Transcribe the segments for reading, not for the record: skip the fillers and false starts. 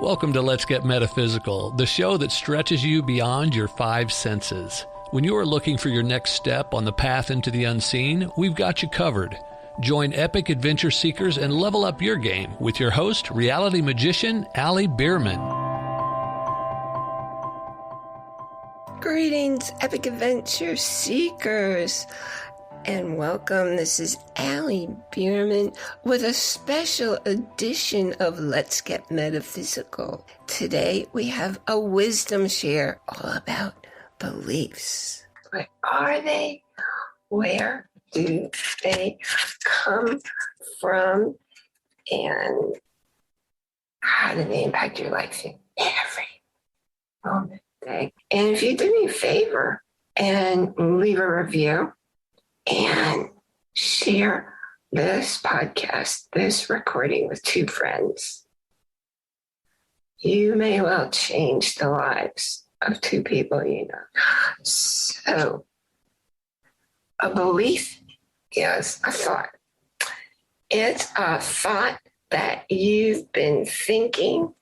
Welcome to Let's Get Metaphysical, the show that stretches you beyond your five senses. When you are looking for your next step on the path into the unseen, we've got you covered. Join epic adventure seekers and level up your game with your host, reality magician Bierman. Greetings, epic adventure seekers, and welcome. This is Bierman with a special edition of Let's Get Metaphysical. Today we have a wisdom share all about beliefs. What are they? Where do they come from? And how do they impact your life in every moment? And if you do me a favor and leave a review and share this podcast, this recording with two friends, you may well change the lives of two people you know. So, a belief is a thought. It's a thought that you've been thinking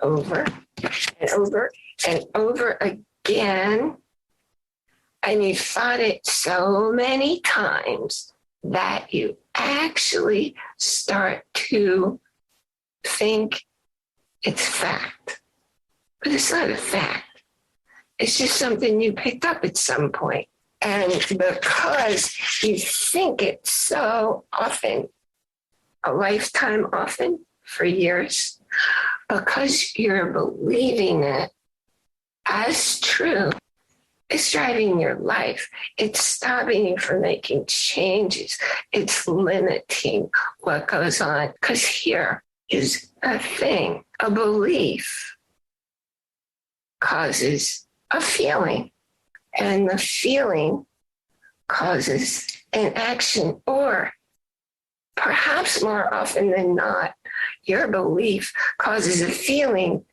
over and over and over again, and you thought it so many times that you actually start to think it's fact. But it's not a fact. It's just something you picked up at some point. And because you think it so often, a lifetime often, for years, because you're believing it as true, it's driving your life. It's stopping you from making changes. It's limiting what goes on. Because here is a thing. A belief causes a feeling. And the feeling causes an action. Or perhaps more often than not, your belief causes a feeling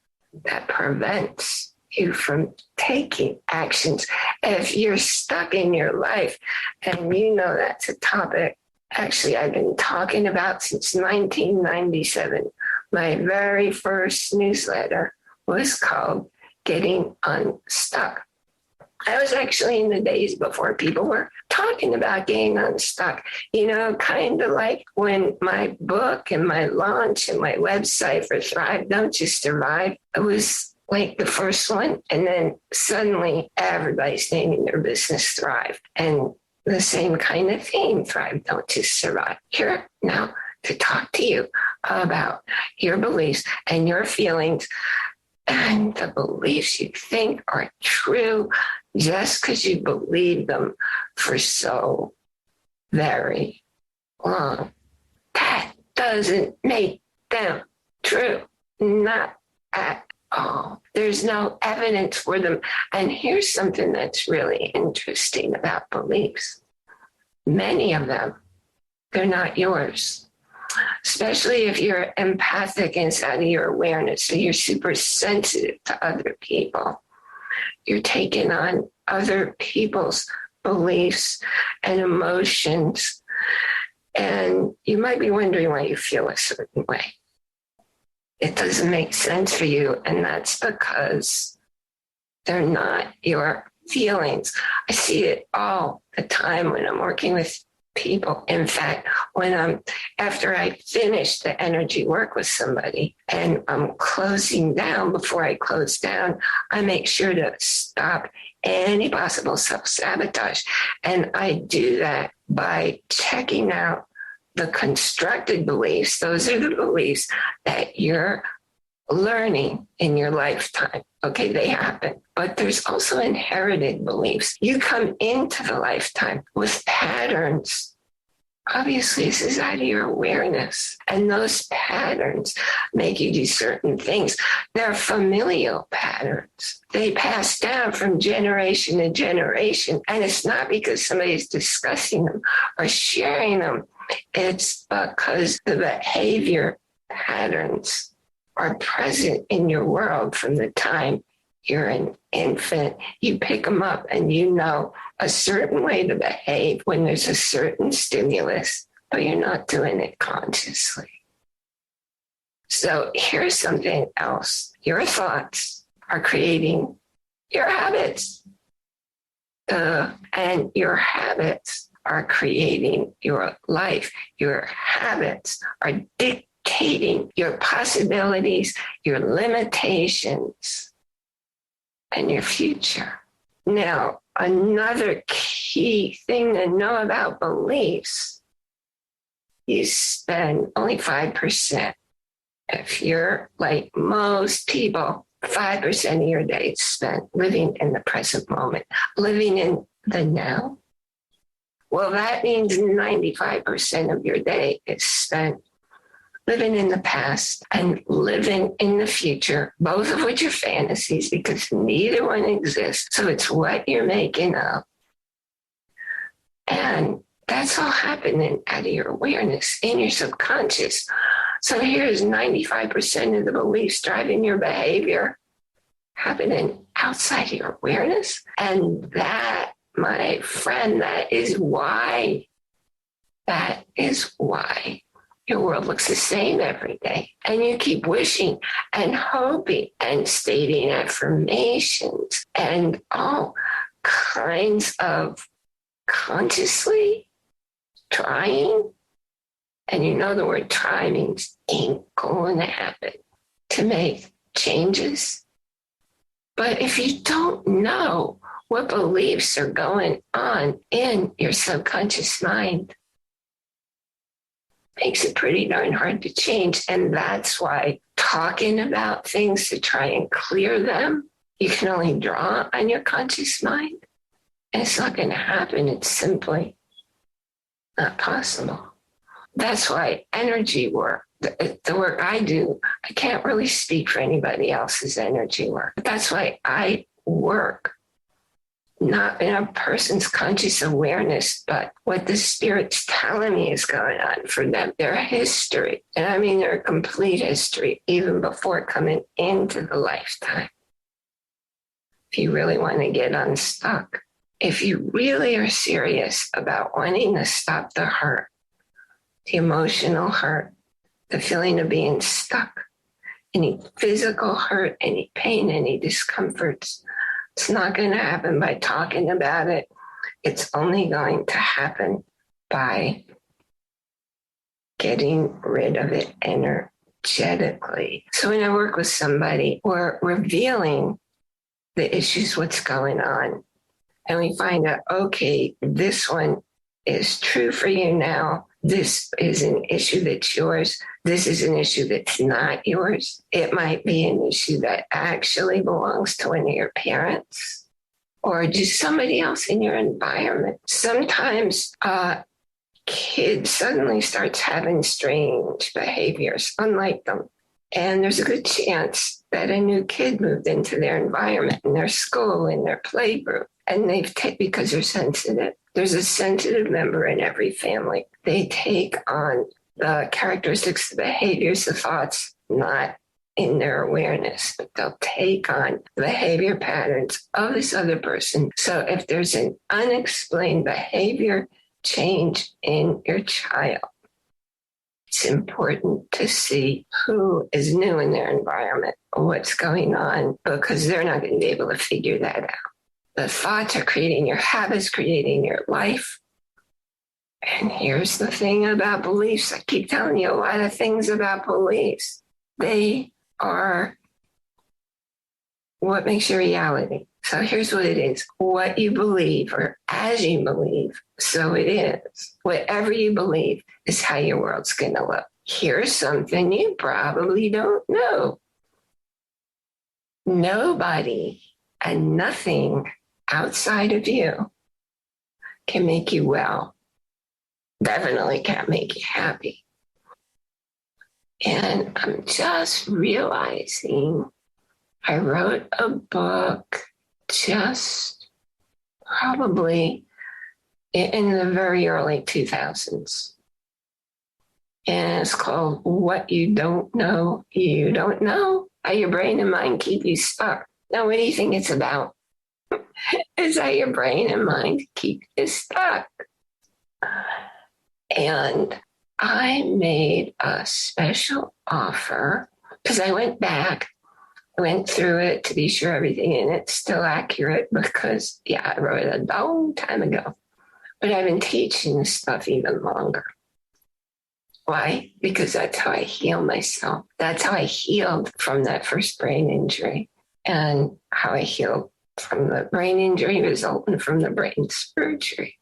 that prevents you from taking actions. If you're stuck in your life, and you know that's a topic actually I've been talking about since 1997. My very first newsletter was called Getting Unstuck. I was actually in the days before people were talking about getting unstuck, kind of like when my book and my launch and my website for Thrive, Don't Just Survive, it was like the first one. And then suddenly everybody's naming their business Thrive. And the same kind of theme, Thrive, Don't Just Survive. Here now to talk to you about your beliefs and your feelings and the beliefs you think are true just because you believe them for so very long. That doesn't make them true. Not at all. There's no evidence for them. And here's something that's really interesting about beliefs. Many of them, they're not yours. Especially if you're empathic inside of your awareness, so you're super sensitive to other people. You're taking on other people's beliefs and emotions, and you might be wondering why you feel a certain way. It doesn't make sense for you, and that's because they're not your feelings. I see it all the time when I'm working with people. In fact, after I finish the energy work with somebody and I'm closing down, before I close down, I make sure to stop any possible self-sabotage. And I do that by checking out the constructed beliefs. Those are the beliefs that you're learning in your lifetime. Okay, they happen. But there's also inherited beliefs. You come into the lifetime with patterns. Obviously, this is out of your awareness. And those patterns make you do certain things. They're familial patterns. They pass down from generation to generation. And it's not because somebody's discussing them or sharing them. It's because the behavior patterns are present in your world from the time you're an infant. You pick them up and you know a certain way to behave when there's a certain stimulus, but you're not doing it consciously. So here's something else. Your thoughts are creating your habits. And your habits are creating your life. Your habits are dictating your possibilities, your limitations, and your future. Now, another key thing to know about beliefs, you spend only 5%. If you're like most people, 5% of your day is spent living in the present moment, living in the now. Well, that means 95% of your day is spent living in the past and living in the future, both of which are fantasies because neither one exists. So it's what you're making up. And that's all happening out of your awareness in your subconscious. So here's 95% of the beliefs driving your behavior happening outside your awareness. And that, my friend, that is why your world looks the same every day. And you keep wishing and hoping and stating affirmations and all kinds of consciously trying. And you know the word try means ain't going to happen to make changes. But if you don't know what beliefs are going on in your subconscious mind, it makes it pretty darn hard to change. And that's why talking about things to try and clear them, you can only draw on your conscious mind. And it's not going to happen. It's simply not possible. That's why energy work, the work I do, I can't really speak for anybody else's energy work. But that's why I work not in a person's conscious awareness, but what the spirit's telling me is going on for them, their history. And I mean their complete history, even before coming into the lifetime. If you really want to get unstuck, if you really are serious about wanting to stop the hurt, the emotional hurt, the feeling of being stuck, any physical hurt, any pain, any discomforts, it's not going to happen by talking about it. It's only going to happen by getting rid of it energetically. So when I work with somebody, we're revealing the issues, what's going on. And we find out, okay, this one is true for you now. This is an issue that's yours. This is an issue that's not yours. It might be an issue that actually belongs to one of your parents or just somebody else in your environment. Sometimes a kid suddenly starts having strange behaviors, unlike them. And there's a good chance that a new kid moved into their environment, in their school, in their playgroup, and because they're sensitive. There's a sensitive member in every family. They take on the characteristics, the behaviors, the thoughts, not in their awareness, but they'll take on the behavior patterns of this other person. So if there's an unexplained behavior change in your child, it's important to see who is new in their environment, what's going on, because they're not going to be able to figure that out. The thoughts are creating your habits, creating your life. And here's the thing about beliefs. I keep telling you a lot of things about beliefs. They are what makes your reality. So here's what it is. What you believe, or as you believe, so it is. Whatever you believe is how your world's going to look. Here's something you probably don't know. Nobody and nothing outside of you can make you well. Definitely can't make you happy. And I'm just realizing I wrote a book just probably in the very early 2000s. And it's called What You Don't Know, You Don't Know. How your brain and mind keep you stuck. Now, what do you think it's about? It's how your brain and mind keep you stuck. And I made a special offer because I went back, went through it to be sure everything in it's still accurate because, I wrote it a long time ago. But I've been teaching this stuff even longer. Why? Because that's how I heal myself. That's how I healed from that first brain injury, and how I healed from the brain injury resulting from the brain surgery.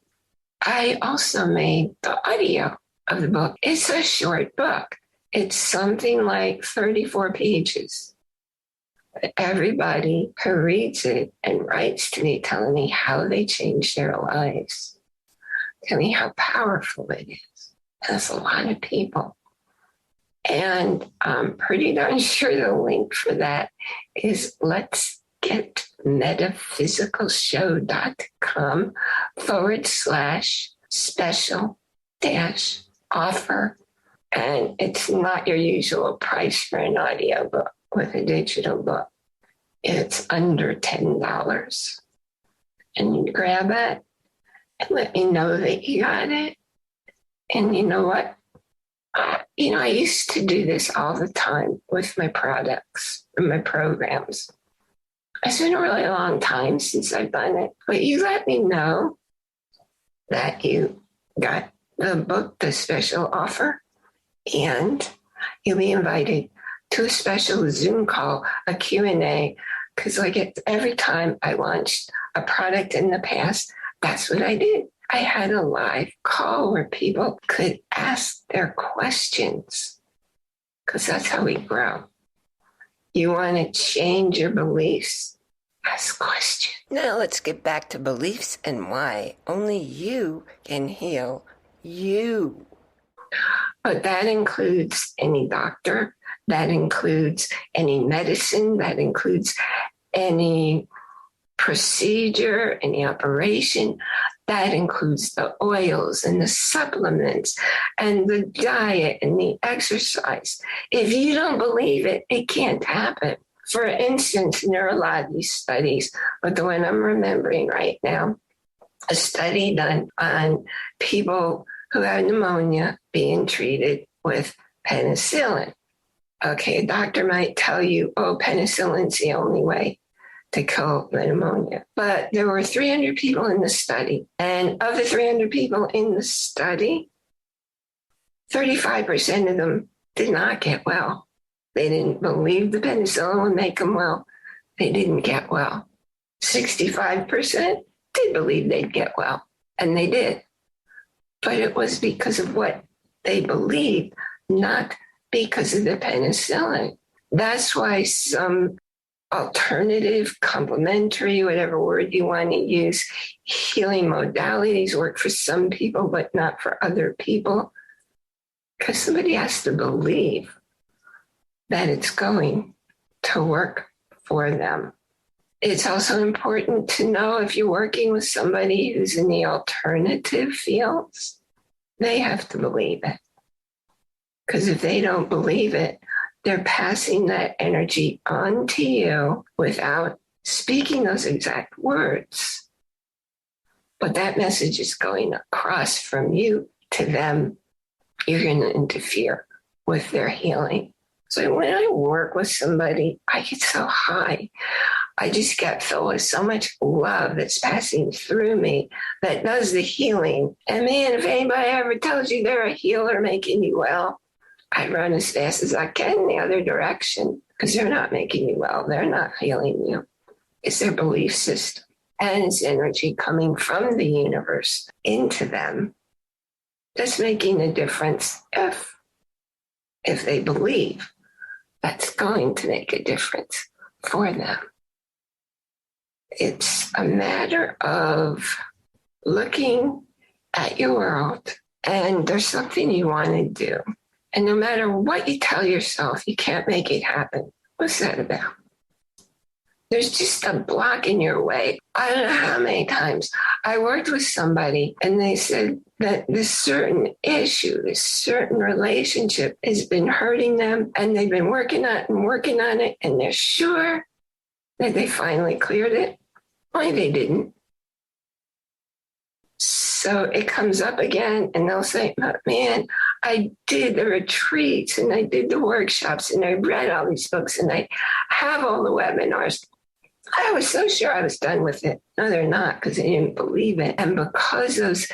I also made the audio of the book. It's a short book. It's something like 34 pages. Everybody who reads it and writes to me telling me how they changed their lives, tell me how powerful it is. That's a lot of people. And I'm pretty darn sure the link for that is letsgetmetaphysicalshow.com/special-offer. And it's not your usual price for an audio book with a digital book. It's under $10. And you grab it and let me know that you got it. And you know what? I used to do this all the time with my products and my programs. It's been a really long time since I've done it, but you let me know that you got the book, the special offer, and you'll be invited to a special Zoom call, a Q&A, because every time I launched a product in the past, that's what I did. I had a live call where people could ask their questions, because that's how we grow. You want to change your beliefs? Ask questions. Now let's get back to beliefs and why only you can heal you. But that includes any doctor, that includes any medicine, that includes any procedure, any operation. That includes the oils and the supplements and the diet and the exercise. If you don't believe it, it can't happen. For instance, there are a lot of these studies, but the one I'm remembering right now, a study done on people who have pneumonia being treated with penicillin. Okay, a doctor might tell you, penicillin's the only way to kill the pneumonia. But there were 300 people in the study. And of the 300 people in the study, 35% of them did not get well. They didn't believe the penicillin would make them well. They didn't get well. 65% did believe they'd get well, and they did. But it was because of what they believed, not because of the penicillin. That's why some alternative, complementary, whatever word you want to use, healing modalities work for some people, but not for other people. Because somebody has to believe that it's going to work for them. It's also important to know if you're working with somebody who's in the alternative fields, they have to believe it. Because if they don't believe it, they're passing that energy on to you without speaking those exact words. But that message is going across from you to them. You're going to interfere with their healing. So when I work with somebody, I get so high. I just get filled with so much love that's passing through me that does the healing. And man, if anybody ever tells you they're a healer making you well, I run as fast as I can the other direction, because they're not making you well. They're not healing you. It's their belief system. And it's energy coming from the universe into them that's making a difference if they believe that's going to make a difference for them. It's a matter of looking at your world, and there's something you want to do. And no matter what you tell yourself, you can't make it happen. What's that about? There's just a block in your way. I don't know how many times I worked with somebody and they said that this certain issue, this certain relationship has been hurting them, and they've been working on it, and they're sure that they finally cleared it. Only they didn't. So it comes up again and they'll say, man, I did the retreats and I did the workshops and I read all these books and I have all the webinars. I was so sure I was done with it. No, they're not, because I didn't believe it. And because those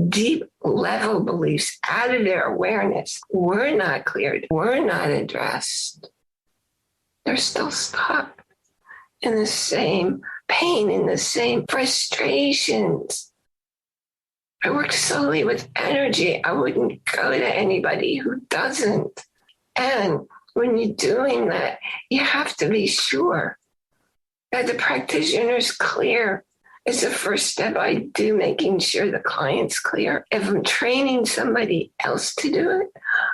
deep level beliefs out of their awareness were not cleared, were not addressed, they're still stuck in the same pain, in the same frustrations. I work solely with energy. I wouldn't go to anybody who doesn't. And when you're doing that, you have to be sure that the practitioner is clear. It's the first step I do, making sure the client's clear. If I'm training somebody else to do it,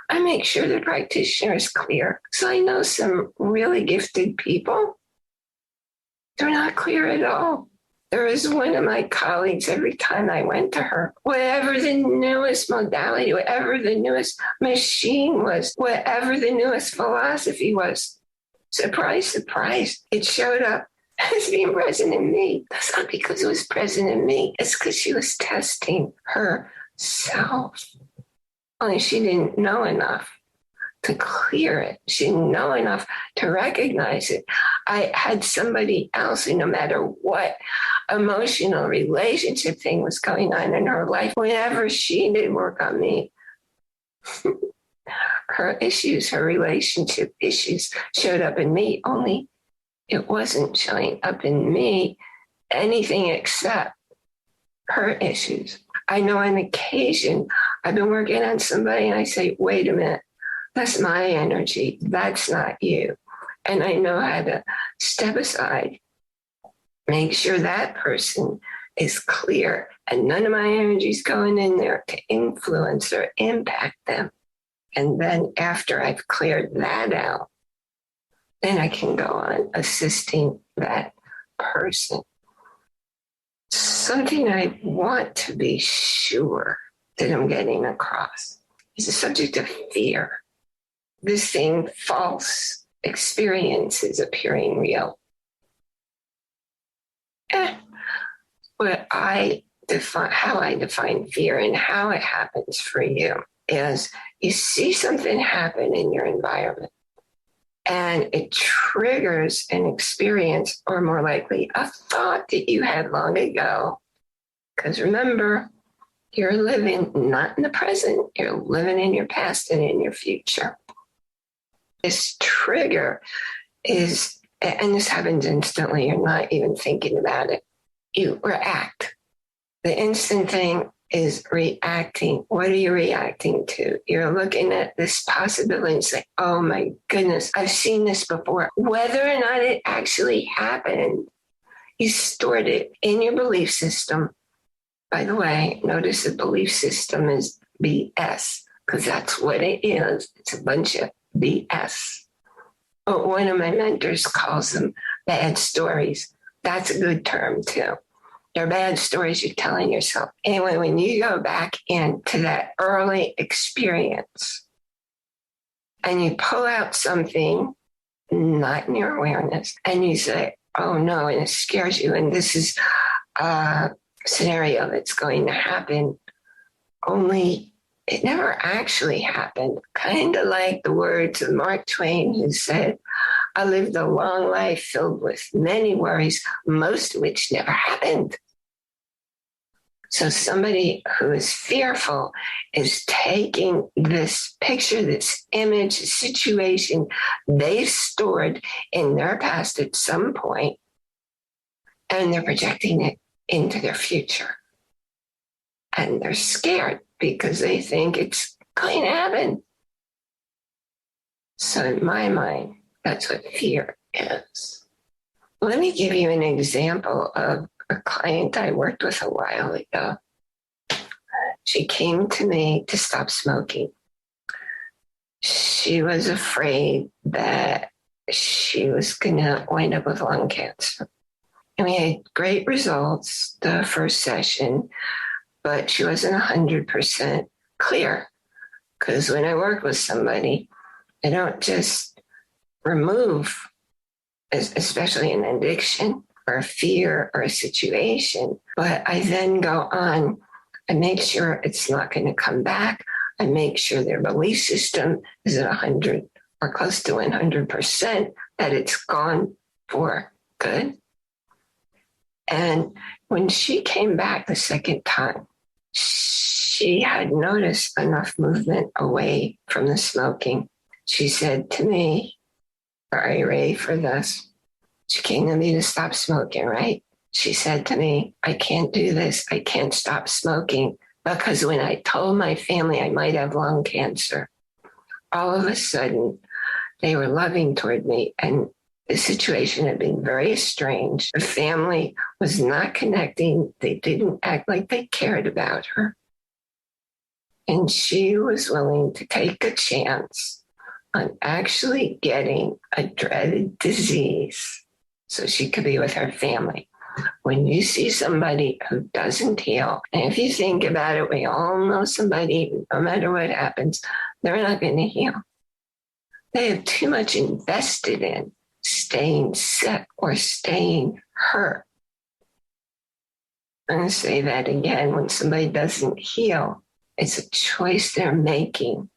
I make sure the practitioner is clear. So I know some really gifted people, they're not clear at all. There was one of my colleagues, every time I went to her, whatever the newest modality, whatever the newest machine was, whatever the newest philosophy was, surprise, surprise, it showed up as being present in me. That's not because it was present in me. It's because she was testing herself. Only she didn't know enough to clear it. She didn't know enough to recognize it. I had somebody else who, no matter what emotional relationship thing was going on in her life, whenever she did work on me, her issues, her relationship issues showed up in me, only it wasn't showing up in me anything except her issues. I know on occasion I've been working on somebody and I say, wait a minute, that's my energy. That's not you. And I know how to step aside, make sure that person is clear and none of my energy is going in there to influence or impact them. And then after I've cleared that out, then I can go on assisting that person. Something I want to be sure that I'm getting across is the subject of fear. This thing, false experiences appearing real. What I define, how I define fear and how it happens for you is you see something happen in your environment and it triggers an experience, or more likely a thought that you had long ago. Because remember, you're living not in the present, you're living in your past and in your future. This trigger is, and this happens instantly, you're not even thinking about it. You react. The instant thing is reacting. What are you reacting to? You're looking at this possibility and say, oh my goodness, I've seen this before. Whether or not it actually happened, you stored it in your belief system. By the way, notice the belief system is BS, because that's what it is. It's a bunch of BS. Oh, one of my mentors calls them bad stories. That's a good term too. They're bad stories you're telling yourself. Anyway, when you go back into that early experience and you pull out something not in your awareness and you say, oh no, and it scares you, and this is a scenario that's going to happen, only it never actually happened. Kind of like the words of Mark Twain, who said, I lived a long life filled with many worries, most of which never happened. So somebody who is fearful is taking this picture, this image, this situation they've stored in their past at some point, and they're projecting it into their future. And they're scared because they think it's going to happen. So in my mind, that's what fear is. Let me give you an example of a client I worked with a while ago. She came to me to stop smoking. She was afraid that she was going to wind up with lung cancer. And we had great results the first session, but she wasn't 100% clear. Because when I work with somebody, I don't just remove, especially an addiction or a fear or a situation, but I then go on and make sure it's not going to come back. I make sure their belief system is at 100 or close to 100%, that it's gone for good. And when she came back the second time, she had noticed enough movement away from the smoking. She said to me, "Are you ready for this?" She came to me to stop smoking, right? She said to me, "I can't do this. I can't stop smoking because when I told my family I might have lung cancer, all of a sudden they were loving toward me, and the situation had been very strange. The family was not connecting. They didn't act like they cared about her. And she was willing to take a chance on actually getting a dreaded disease so she could be with her family." When you see somebody who doesn't heal, and if you think about it, we all know somebody, no matter what happens, they're not going to heal. They have too much invested in staying sick or staying hurt. I'm going to say that again. When somebody doesn't heal, it's a choice they're making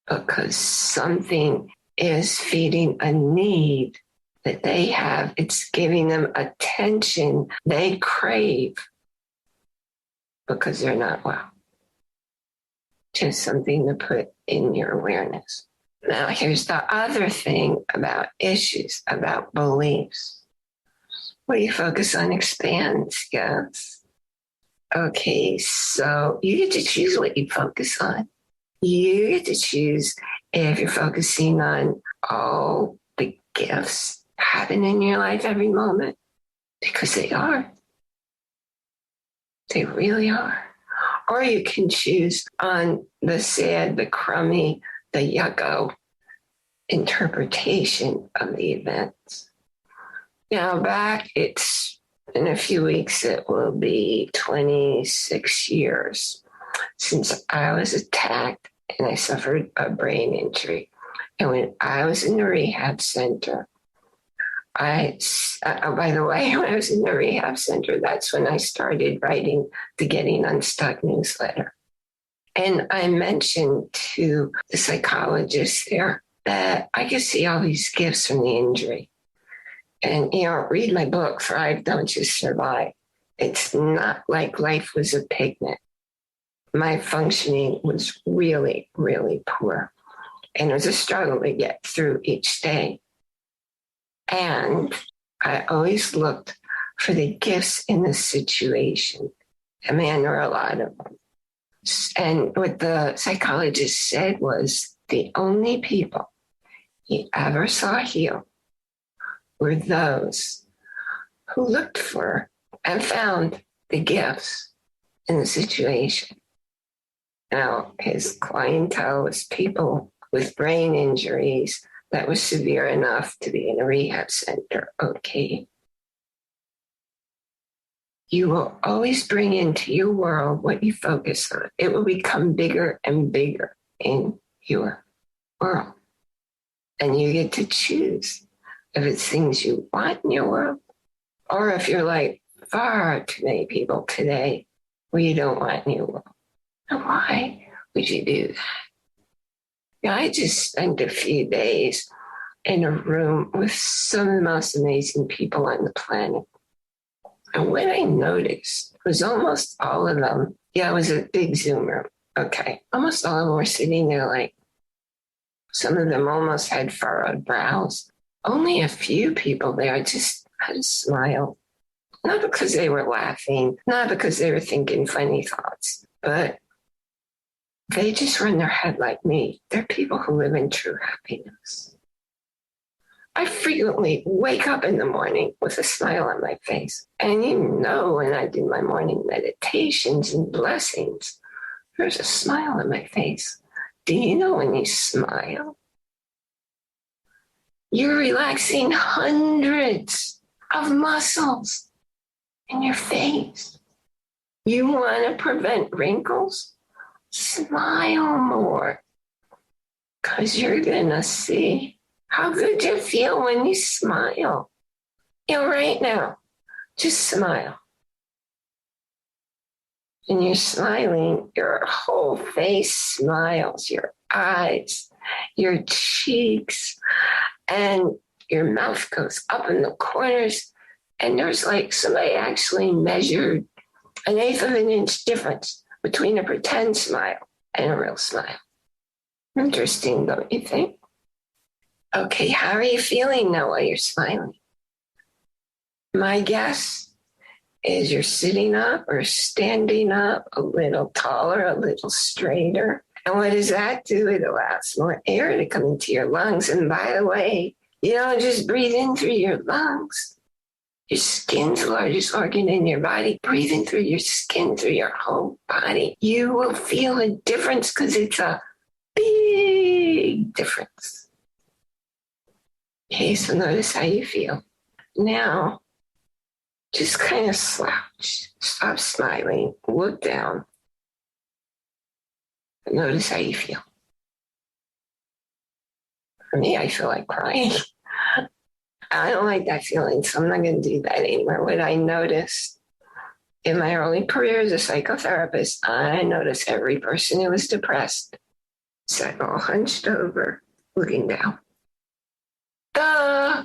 because something is feeding a need that they have. It's giving them attention they crave because they're not well. Just something to put in your awareness. Now, here's the other thing about issues, about beliefs. What you focus on expands, yes. Okay, so you get to choose what you focus on. You get to choose if you're focusing on all the gifts happen in your life every moment, because they are. They really are. Or you can choose on the sad, the crummy, the yucko interpretation of the events. Now back, it's in a few weeks, it will be 26 years since I was attacked and I suffered a brain injury. And when I was in the rehab center, by the way, when I was in the rehab center, that's when I started writing the Getting Unstuck newsletter. And I mentioned to the psychologist there that I could see all these gifts from the injury. And, read my book, Thrive, Don't Just Survive. It's not like life was a picnic. My functioning was really, really poor. And it was a struggle to get through each day. And I always looked for the gifts in the situation. And man, there were a lot of them. And what the psychologist said was the only people he ever saw heal were those who looked for and found the gifts in the situation. Now, his clientele was people with brain injuries that was severe enough to be in a rehab center. Okay. You will always bring into your world what you focus on. It will become bigger and bigger in your world. And you get to choose if it's things you want in your world, or if you're like far too many people today where you don't want in your world. And why would you do that? I just spent a few days in a room with some of the most amazing people on the planet. And what I noticed was almost all of them, it was a big Zoom room. Okay. Almost all of them were sitting there like, some of them almost had furrowed brows. Only a few people there just had a smile. Not because they were laughing, not because they were thinking funny thoughts, but they just run their head like me. They're people who live in true happiness. I frequently wake up in the morning with a smile on my face. And when I do my morning meditations and blessings, there's a smile on my face. Do you know when you smile, you're relaxing hundreds of muscles in your face? You want to prevent wrinkles? Smile more, because you're going to see how good you feel when you smile. Right now, just smile. and you're smiling, your whole face smiles, your eyes, your cheeks, and your mouth goes up in the corners. And there's like somebody actually measured 1/8 of an inch difference between a pretend smile and a real smile. Interesting, don't you think? Okay, how are you feeling now while you're smiling? My guess is you're sitting up or standing up a little taller, a little straighter. And what does that do? It allows more air to come into your lungs. And by the way, you don't just breathe in through your lungs. Your skin's the largest organ in your body. Breathing through your skin, through your whole body, you will feel a difference because it's a big difference. Okay, so notice how you feel. Now, just kind of slouch. Stop smiling. Look down. And notice how you feel. For me, I feel like crying. I don't like that feeling, so I'm not going to do that anymore. What I noticed in my early career as a psychotherapist, I noticed every person who was depressed sat all hunched over, looking down. Duh!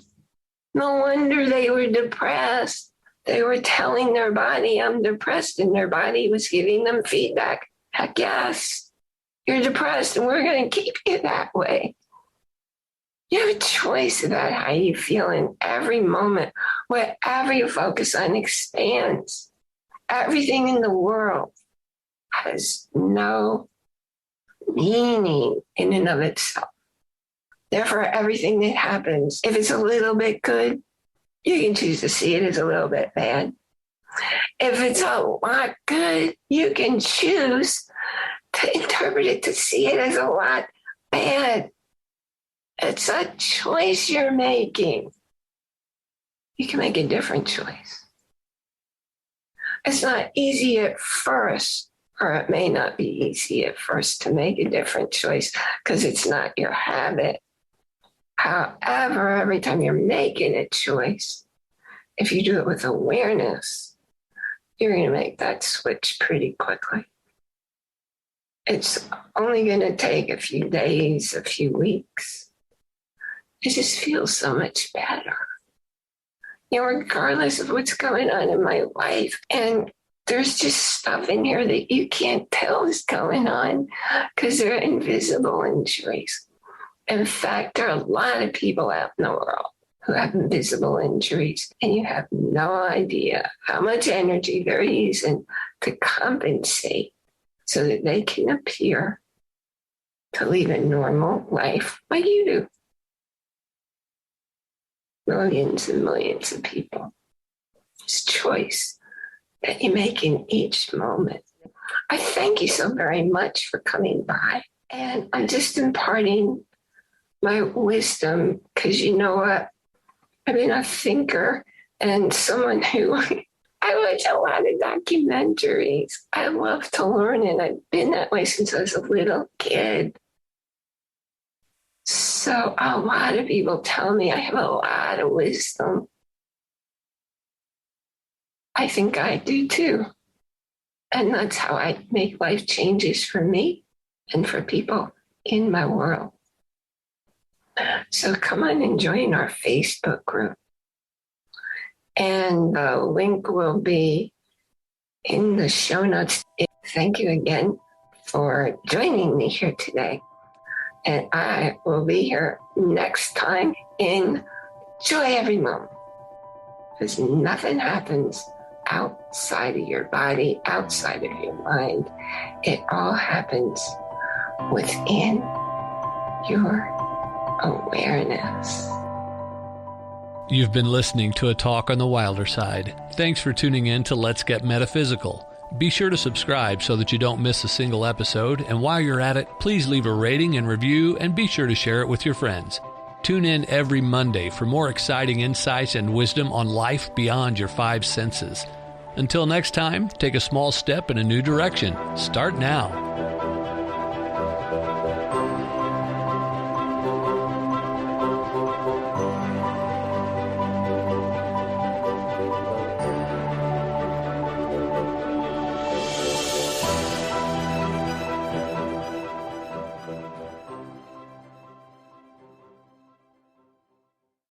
No wonder they were depressed. They were telling their body, I'm depressed, and their body was giving them feedback. Heck yes, you're depressed, and we're going to keep you that way. You have a choice about how you feel in every moment. Whatever you focus on expands. Everything in the world has no meaning in and of itself. Therefore, everything that happens, if it's a little bit good, you can choose to see it as a little bit bad. If it's a lot good, you can choose to interpret it to see it as a lot bad. It's a choice you're making. You can make a different choice. It's not easy at first, or it may not be easy at first to make a different choice because it's not your habit. However, every time you're making a choice, if you do it with awareness, you're going to make that switch pretty quickly. It's only going to take a few days, a few weeks. It just feels so much better. You know, regardless of what's going on in my life. And there's just stuff in here that you can't tell is going on because they're invisible injuries. In fact, there are a lot of people out in the world who have invisible injuries, and you have no idea how much energy they're using to compensate so that they can appear to lead a normal life like you do. Millions and millions of people. It's choice that you make in each moment. I thank you so very much for coming by. And I'm just imparting my wisdom because you know what? I've been a thinker and someone who I watch a lot of documentaries. I love to learn, and I've been that way since I was a little kid. So a lot of people tell me I have a lot of wisdom. I think I do too. And that's how I make life changes for me and for people in my world. So come on and join our Facebook group. And the link will be in the show notes. Thank you again for joining me here today. And I will be here next time. Enjoy every moment. Because nothing happens outside of your body, outside of your mind. It all happens within your awareness. You've been listening to a talk on the wilder side. Thanks for tuning in to Let's Get Metaphysical. Be sure to subscribe so that you don't miss a single episode, and while you're at it, please leave a rating and review, and be sure to share it with your friends. Tune in every Monday for more exciting insights and wisdom on life beyond your 5 senses. Until next time, take a small step in a new direction. Start now.